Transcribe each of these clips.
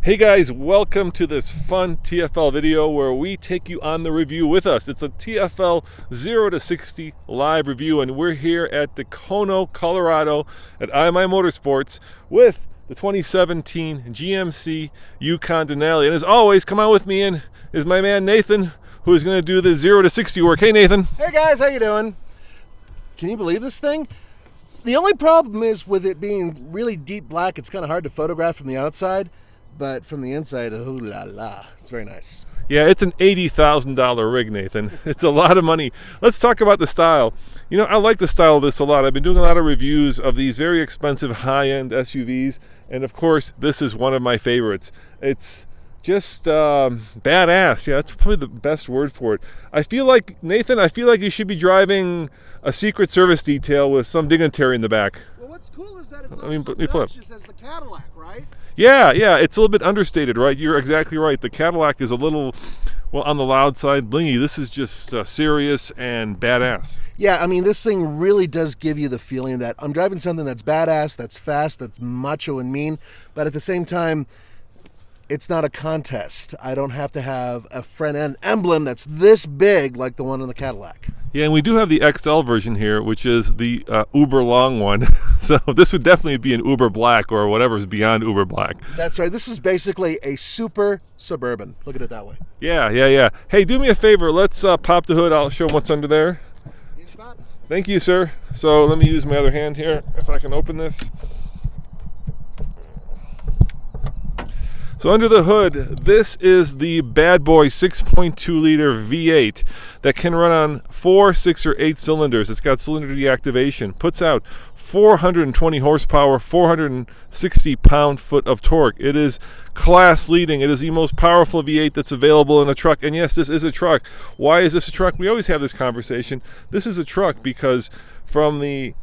Hey guys, welcome to this fun TFL video where we take you on the review with us. It's a TFL 0 to 60 live review, and we're here at Dacono, Colorado at IMI Motorsports with the 2017 GMC Yukon Denali. And as always, come on with me in is my man Nathan, who is going to do the 0 to 60 work. Hey Nathan. Hey guys, how you doing? Can you believe this thing? The only problem is with it being really deep black, it's kind of hard to photograph from the outside. But from the inside, oh la la, it's very nice. Yeah, it's an $80,000 rig, Nathan. It's a lot of money. Let's talk about the style. You know, I like the style of this a lot. I've been doing a lot of reviews of these very expensive high-end SUVs, and of course, this is one of my favorites. It's just badass. Yeah, that's probably the best word for it. I feel like, Nathan, you should be driving a Secret Service detail with some dignitary in the back. Well, what's cool is that it's not so obnoxious as the Cadillac, right? Yeah, it's a little bit understated, right? You're exactly right. The Cadillac is a little, well, on the loud side, blingy. This is just serious and badass. Yeah, I mean, this thing really does give you the feeling that I'm driving something that's badass, that's fast, that's macho and mean, but at the same time, it's not a contest. I don't have to have a front end emblem that's this big like the one in the Cadillac. Yeah, and we do have the XL version here, which is the uber long one. So this would definitely be an uber black or whatever's beyond uber black. That's right. This was basically a super suburban. Look at it that way. Yeah. Hey, do me a favor. Let's pop the hood. I'll show them what's under there. Thank you, sir. So let me use my other hand here, if I can open this. So under the hood, this is the bad boy 6.2 liter V8 that can run on 4, 6, or 8 cylinders. It's got cylinder deactivation, puts out 420 horsepower, 460 pound-foot of torque. It is class leading. It is the most powerful V8 that's available in a truck. And yes, this is a truck. Why is this a truck? We always have this conversation. This is a truck because from the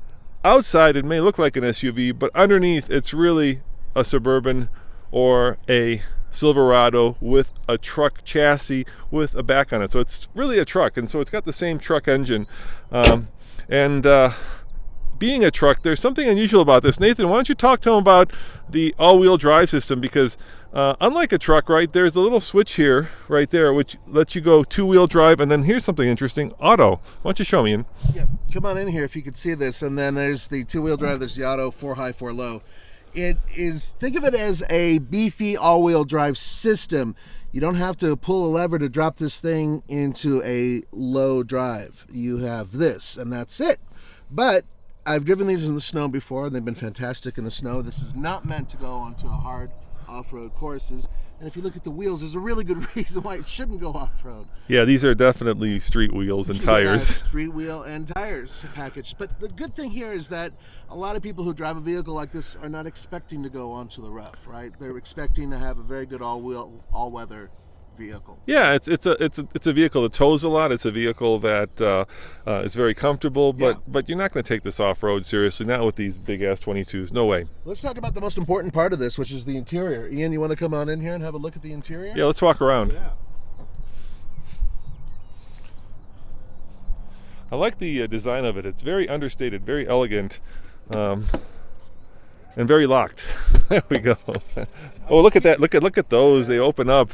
outside it may look like an SUV, but underneath it's really a Suburban or a Silverado with a truck chassis with a back on it. So it's really a truck, and so it's got the same truck engine. Being a truck, there's something unusual about this. Nathan, why don't you talk to him about the all-wheel drive system? Because unlike a truck, right, there's a little switch here, right there, which lets you go two-wheel drive, and then here's something interesting, auto. Why don't you show me in? Yeah, come on in here if you could see this, and then there's the two-wheel drive, there's the auto, 4 high, 4 low. It is, think of it as a beefy all-wheel drive system. You don't have to pull a lever to drop this thing into a low drive. You have this, and that's it. But I've driven these in the snow before, and they've been fantastic in the snow. This is not meant to go onto hard off-road courses. And if you look at the wheels, there's a really good reason why it shouldn't go off-road. Yeah, these are definitely street wheels and tires. Street wheel and tires packaged. But the good thing here is that a lot of people who drive a vehicle like this are not expecting to go onto the rough, right? They're expecting to have a very good all-weather vehicle. Yeah, it's a vehicle that tows a lot. It's a vehicle that is very comfortable, but you're not going to take this off-road seriously, not with these big-ass 22s. No way. Let's talk about the most important part of this, which is the interior. Ian, you want to come on in here and have a look at the interior? Yeah, let's walk around. Yeah. I like the design of it. It's very understated, very elegant, and very locked. There we go. Oh, look at that. Look at those. They open up.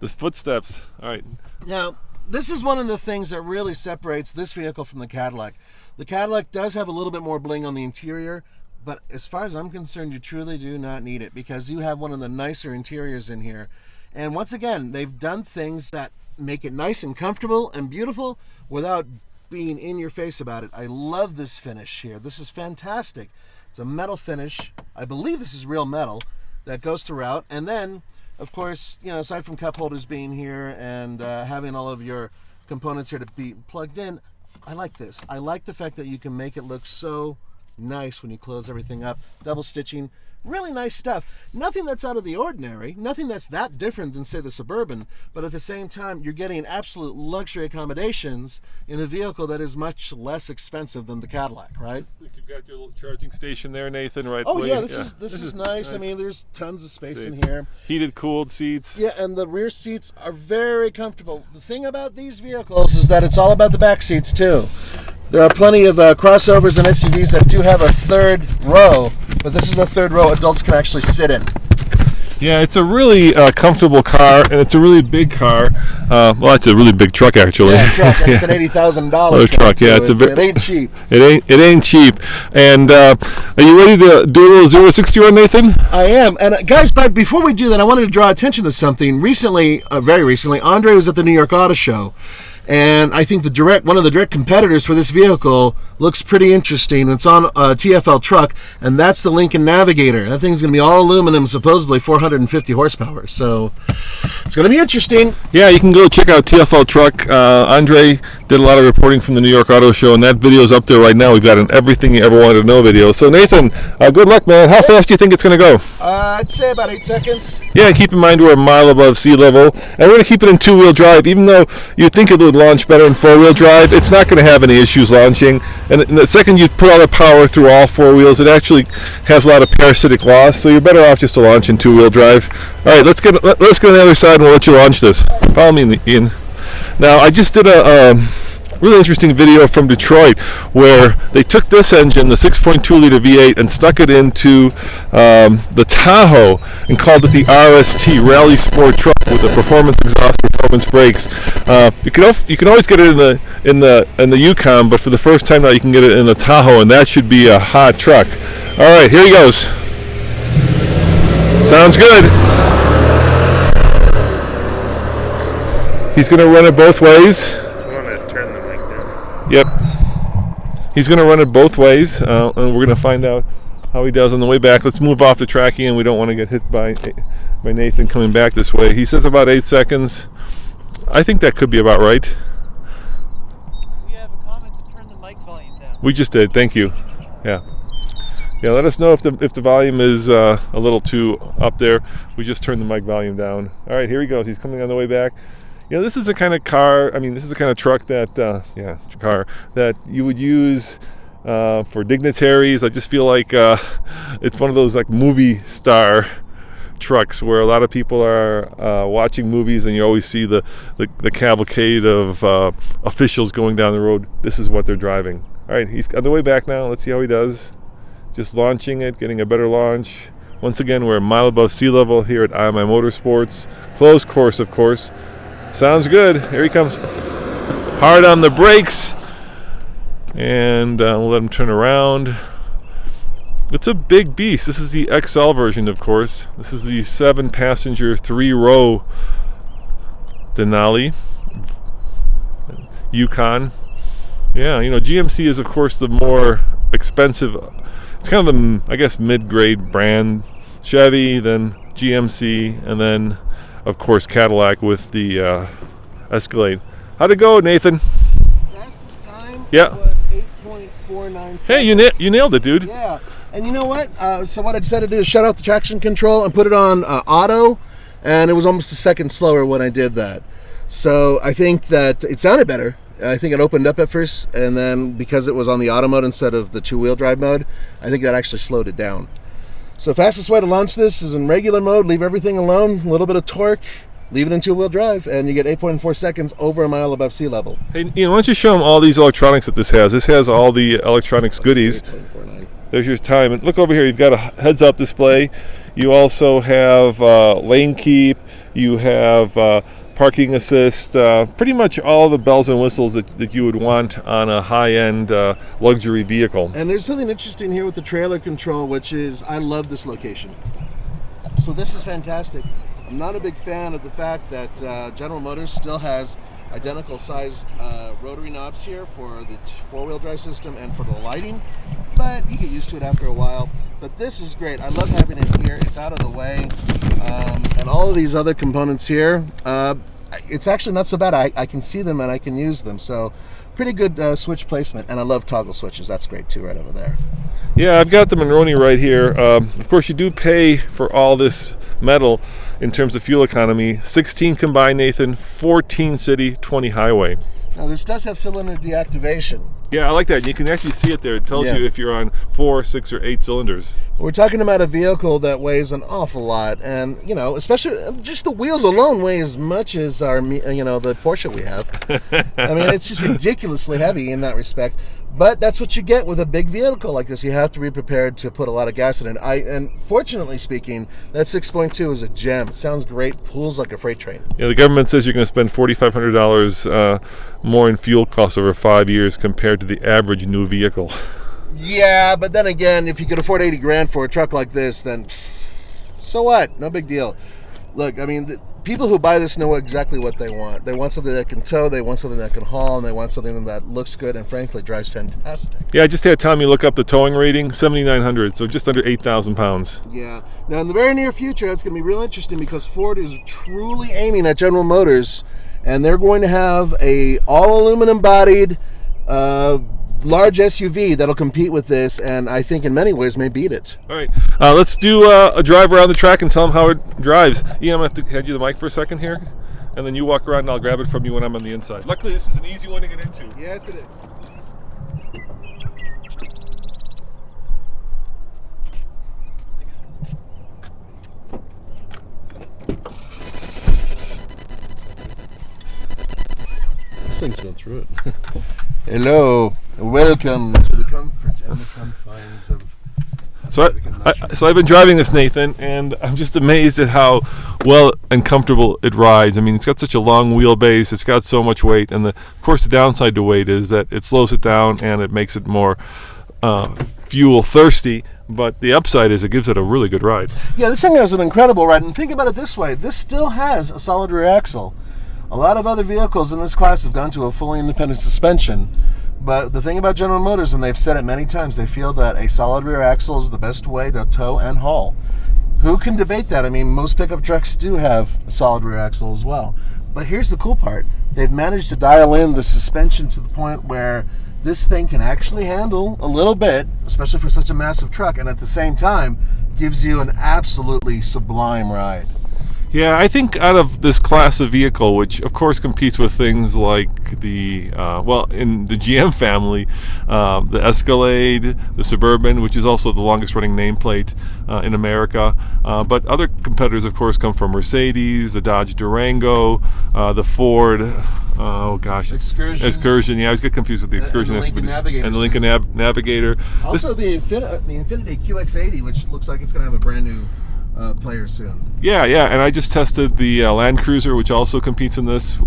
The footsteps. All right. Now, this is one of the things that really separates this vehicle from the Cadillac. The Cadillac does have a little bit more bling on the interior, but as far as I'm concerned, you truly do not need it because you have one of the nicer interiors in here. And once again, they've done things that make it nice and comfortable and beautiful without being in your face about it. I love this finish here. This is fantastic. It's a metal finish. I believe this is real metal that goes throughout. And then, of course, you know, aside from cup holders being here and having all of your components here to be plugged in, I like this. I like the fact that you can make it look so nice when you close everything up. Double stitching, really nice stuff. Nothing that's out of the ordinary, nothing that's that different than, say, the Suburban, but at the same time, you're getting absolute luxury accommodations in a vehicle that is much less expensive than the Cadillac, right? You've got your little charging station there, Nathan, right? Oh, yeah, this is nice. I mean, there's tons of space in here. Heated, cooled seats. Yeah, and the rear seats are very comfortable. The thing about these vehicles is that it's all about the back seats, too. There are plenty of crossovers and SUVs that do have a third row, but this is a third row adults can actually sit in. Yeah, it's a really comfortable car, and it's a really big car. Well, it's a really big truck, actually. Yeah, truck. And it's an $80,000 truck. Yeah, it ain't cheap. It ain't cheap. And are you ready to do a little 0 to 60 run, Nathan? I am. And guys, but before we do that, I wanted to draw attention to something. Recently, very recently, Andre was at the New York Auto Show. And I think one of the direct competitors for this vehicle looks pretty interesting. It's on a TFL truck, and that's the Lincoln Navigator. That thing's going to be all aluminum, supposedly 450 horsepower. So it's going to be interesting. Yeah, you can go check out TFL Truck. Andre did a lot of reporting from the New York Auto Show, and that video's up there right now. We've got an Everything You Ever Wanted to Know video. So, Nathan, good luck, man. How fast do you think it's going to go? I'd say about 8 seconds. Yeah, keep in mind we're a mile above sea level, and we're going to keep it in two-wheel drive. Even though you'd think it would launch better in four-wheel drive, it's not going to have any issues launching. And the second you put all the power through all four wheels, it actually has a lot of parasitic loss, so you're better off just to launch in two-wheel drive. All right, let's get on the other side and we'll let you launch this. Follow me, Ian. Now, I just did a really interesting video from Detroit where they took this engine, the 6.2 liter V8, and stuck it into the Tahoe and called it the RST, Rally Sport Truck, with the performance exhaust, performance brakes. You can always get it in the Yukon, but for the first time now you can get it in the Tahoe, and that should be a hot truck. All right, here he goes. Sounds good. He's going to run it both ways. Yep. He's going to run it both ways, and we're going to find out how he does on the way back. Let's move off the track, Ian. We don't want to get hit by Nathan coming back this way. He says about 8 seconds. I think that could be about right. We have a comment to turn the mic volume down. We just did. Thank you. Yeah. Yeah, let us know if the volume is a little too up there. We just turned the mic volume down. All right, here he goes. He's coming on the way back. You know, this is the kind of car, this is the kind of truck that, that you would use for dignitaries. I just feel like it's one of those like movie star trucks where a lot of people are watching movies, and you always see the cavalcade of officials going down the road. This is what they're driving. All right, he's on the way back now. Let's see how he does. Just launching it, getting a better launch. Once again, we're a mile above sea level here at IMI Motorsports. Closed course, of course. Sounds good. Here he comes. Hard on the brakes. And we'll let him turn around. It's a big beast. This is the XL version, of course. This is the 7-passenger, 3-row Denali Yukon. Yeah, GMC is, of course, the more expensive. It's kind of the, I guess, mid-grade brand. Chevy, then GMC, and then, of course, Cadillac with the Escalade. How'd it go, Nathan? Fastest time Yeah. was 8.49 seconds. Hey, you nailed it, dude. Yeah. And you know what? So what I decided to do is shut off the traction control and put it on auto, and it was almost a second slower when I did that. So I think that it sounded better. I think it opened up at first, and then because it was on the auto mode instead of the two-wheel drive mode, I think that actually slowed it down. So fastest way to launch this is in regular mode, leave everything alone, a little bit of torque, leave it in two-wheel drive, and you get 8.4 seconds over a mile above sea level. Hey, Ian, why don't you show them all these electronics that this has? This has all the electronics goodies. 8.49. There's your time. And look over here. You've got a heads-up display. You also have lane keep. You have parking assist. Pretty much all the bells and whistles that you would want on a high-end luxury vehicle. And there's something interesting here with the trailer control, which is I love this location. So this is fantastic. I'm not a big fan of the fact that General Motors still has identical sized rotary knobs here for the four-wheel drive system and for the lighting, but you get used to it after a while. But this is great. I love having it here. It's out of the way, and all of these other components here, it's actually not so bad. I can see them and I can use them, so pretty good switch placement. And I love toggle switches. That's great too, right over there. Yeah, I've got the Monroney right here. Of course, you do pay for all this metal in terms of fuel economy. 16 combined, Nathan, 14 city, 20 highway. Now this does have cylinder deactivation. Yeah, I like that. You can actually see it there. It tells you if you're on 4, 6, or 8 cylinders. We're talking about a vehicle that weighs an awful lot, and especially just the wheels alone weigh as much as our, the Porsche we have. I mean, it's just ridiculously heavy in that respect. But that's what you get with a big vehicle like this. You have to be prepared to put a lot of gas in it. And fortunately speaking, that 6.2 is a gem. It sounds great, pulls like a freight train. Yeah, the government says you're going to spend $4,500 more in fuel costs over 5 years compared to the average new vehicle. Yeah, but then again, if you could afford $80,000 for a truck like this, then so what? No big deal. Look, I mean, people who buy this know exactly what they want. They want something that can tow, they want something that can haul, and they want something that looks good and frankly drives fantastic. Yeah, I just had Tommy look up the towing rating, 7,900, so just under 8,000 pounds. Yeah. Now, in the very near future, it's going to be real interesting because Ford is truly aiming at General Motors, and they're going to have a all-aluminum bodied large SUV that'll compete with this, and I think in many ways may beat it. All right, let's do a drive around the track and tell them how it drives. Ian, I'm going to have to hand you the mic for a second here, and then you walk around and I'll grab it from you when I'm on the inside. Luckily, this is an easy one to get into. Yes, it is. This thing's been through it. Hello, welcome to the comfort and the confines of. So I've been driving this, Nathan, and I'm just amazed at how well and comfortable it rides. I mean, it's got such a long wheelbase, it's got so much weight, and of course the downside to weight is that it slows it down and it makes it more fuel thirsty. But the upside is it gives it a really good ride. Yeah, this thing has an incredible ride, and think about it this way: this still has a solid rear axle. A lot of other vehicles in this class have gone to a fully independent suspension, but the thing about General Motors, and they've said it many times, they feel that a solid rear axle is the best way to tow and haul. Who can debate that? I mean, most pickup trucks do have a solid rear axle as well. But here's the cool part. They've managed to dial in the suspension to the point where this thing can actually handle a little bit, especially for such a massive truck, and at the same time gives you an absolutely sublime ride. Yeah, I think out of this class of vehicle, which of course competes with things like the, in the GM family, the Escalade, the Suburban, which is also the longest running nameplate in America. But other competitors, of course, come from Mercedes, the Dodge Durango, the Ford, Excursion. Yeah, I always get confused with the Excursion and the Lincoln Navigator. Also, the Infiniti QX80, which looks like it's going to have a brand new player soon. Yeah, and I just tested the Land Cruiser, which also competes in this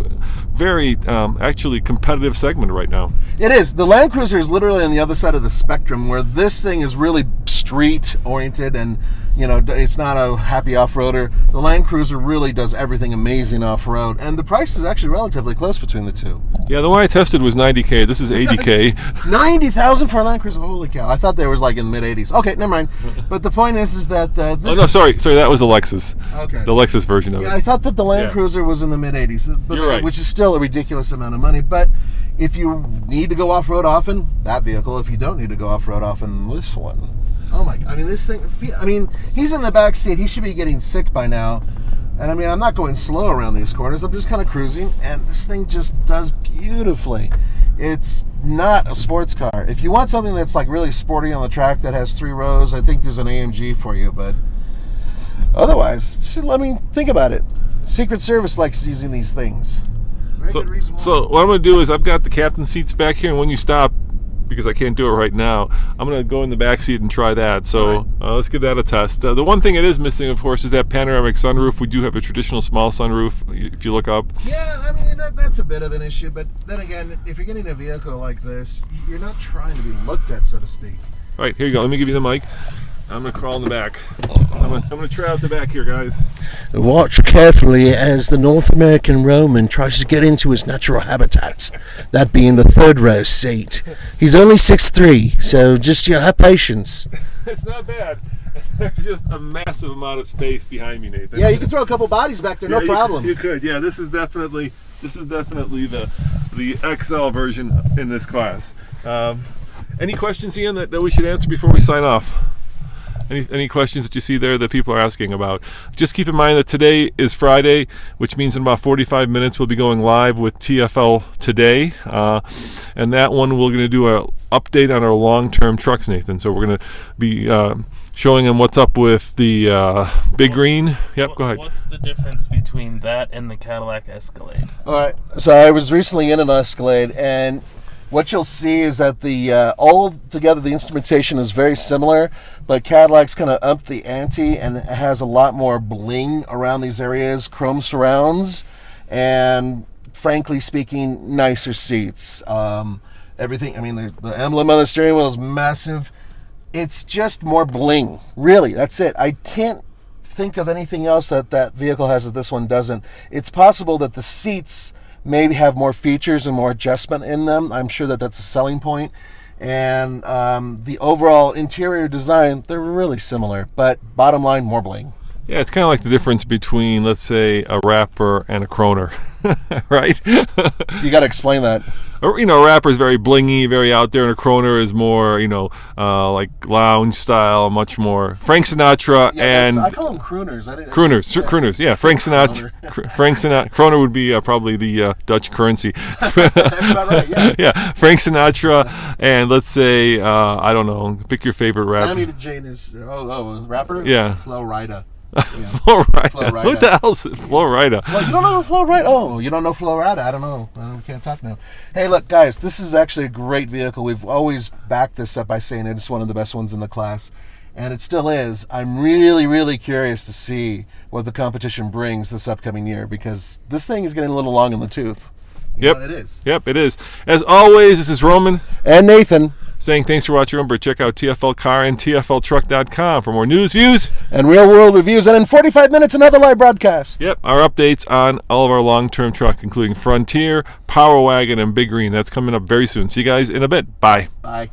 very actually competitive segment right now. It is. The Land Cruiser is literally on the other side of the spectrum, where this thing is really street oriented, and it's not a happy off-roader. The Land Cruiser really does everything amazing off-road, and the price is actually relatively close between the two. Yeah, the one I tested was $90K. This is $80K. $90,000 for a Land Cruiser. Holy cow! I thought they was like in the mid-80s. Okay, never mind. But the point is that sorry, that was the Lexus. Okay. The Lexus version of it. Yeah, I thought that the Land Cruiser was in the mid-80s, You're right. Which is still a ridiculous amount of money. But if you need to go off-road often, that vehicle. If you don't need to go off-road often, this one. Oh my God! I mean, this thing. I mean, he's in the back seat. He should be getting sick by now. And I mean, I'm not going slow around these corners. I'm just kind of cruising, and this thing just does beautifully. It's not a sports car. If you want something that's like really sporty on the track that has 3 rows, I think there's an AMG for you. But otherwise, let me think about it. Secret Service likes using these things. Good reason why. So what I'm going to do is I've got the captain seats back here, and when you stop, because I can't do it right now, I'm going to go in the back seat and try that. So let's give that a test. The one thing it is missing, of course, is that panoramic sunroof. We do have a traditional small sunroof, if you look up. Yeah, I mean, that's a bit of an issue. But then again, if you're getting a vehicle like this, you're not trying to be looked at, so to speak. All right, here you go. Let me give you the mic. I'm going to crawl in the back. I'm going to try out the back here, guys. Watch carefully as the North American Roman tries to get into his natural habitat, that being the 3rd row seat. He's only 6'3", so just have patience. It's not bad. There's just a massive amount of space behind me, Nathan. Yeah, you can throw a couple bodies back there, no problem. You could. Yeah, this is definitely the XL version in this class. Any questions, Ian, that we should answer before we sign off? Any questions that you see there that people are asking about? Just keep in mind that today is Friday, which means in about 45 minutes we'll be going live with TFL Today, and that one we're going to do an update on our long-term trucks, Nathan. So we're going to be showing them what's up with the Big Green. Yep, go ahead. What's the difference between that and the Cadillac Escalade? All right, so I was recently in an Escalade, and what you'll see is that the all together the instrumentation is very similar, but Cadillac's kind of upped the ante and it has a lot more bling around these areas, chrome surrounds, and frankly speaking, nicer seats. Everything, I mean, the emblem on the steering wheel is massive. It's just more bling. Really, that's it. I can't think of anything else that vehicle has that this one doesn't. It's possible that the seats maybe have more features and more adjustment in them. I'm sure that that's a selling point. And the overall interior design, they're really similar. But bottom line, more bling. Yeah, it's kind of like the difference between, let's say, a Rapper and a Kroner, right? You got to explain that. You know, a Rapper is very blingy, very out there, and a Kroner is more, you know, like lounge style, much more. Frank Sinatra and I call them crooners. Crooners, yeah. Frank Sinatra, Kroner would be probably the Dutch currency. That's about right. Yeah. Yeah, Frank Sinatra and let's say I don't know, pick your favorite rapper. Sammy to Jane is rapper. Yeah. Flo Rida. Yeah. Florida. What the hell's it? Florida. Well, you don't know Flo Rida? Oh, you don't know Flo Rida? I don't know. We can't talk now. Hey, look, guys, this is actually a great vehicle. We've always backed this up by saying it's one of the best ones in the class, and it still is. I'm really, really curious to see what the competition brings this upcoming year because this thing is getting a little long in the tooth. You know, it is. Yep, it is. As always, this is Roman and Nathan saying thanks for watching. Remember, check out TFL Car and TFLTruck.com for more news, views, and real-world reviews. And in 45 minutes, another live broadcast. Yep, our updates on all of our long-term truck, including Frontier, Power Wagon, and Big Green. That's coming up very soon. See you guys in a bit. Bye. Bye.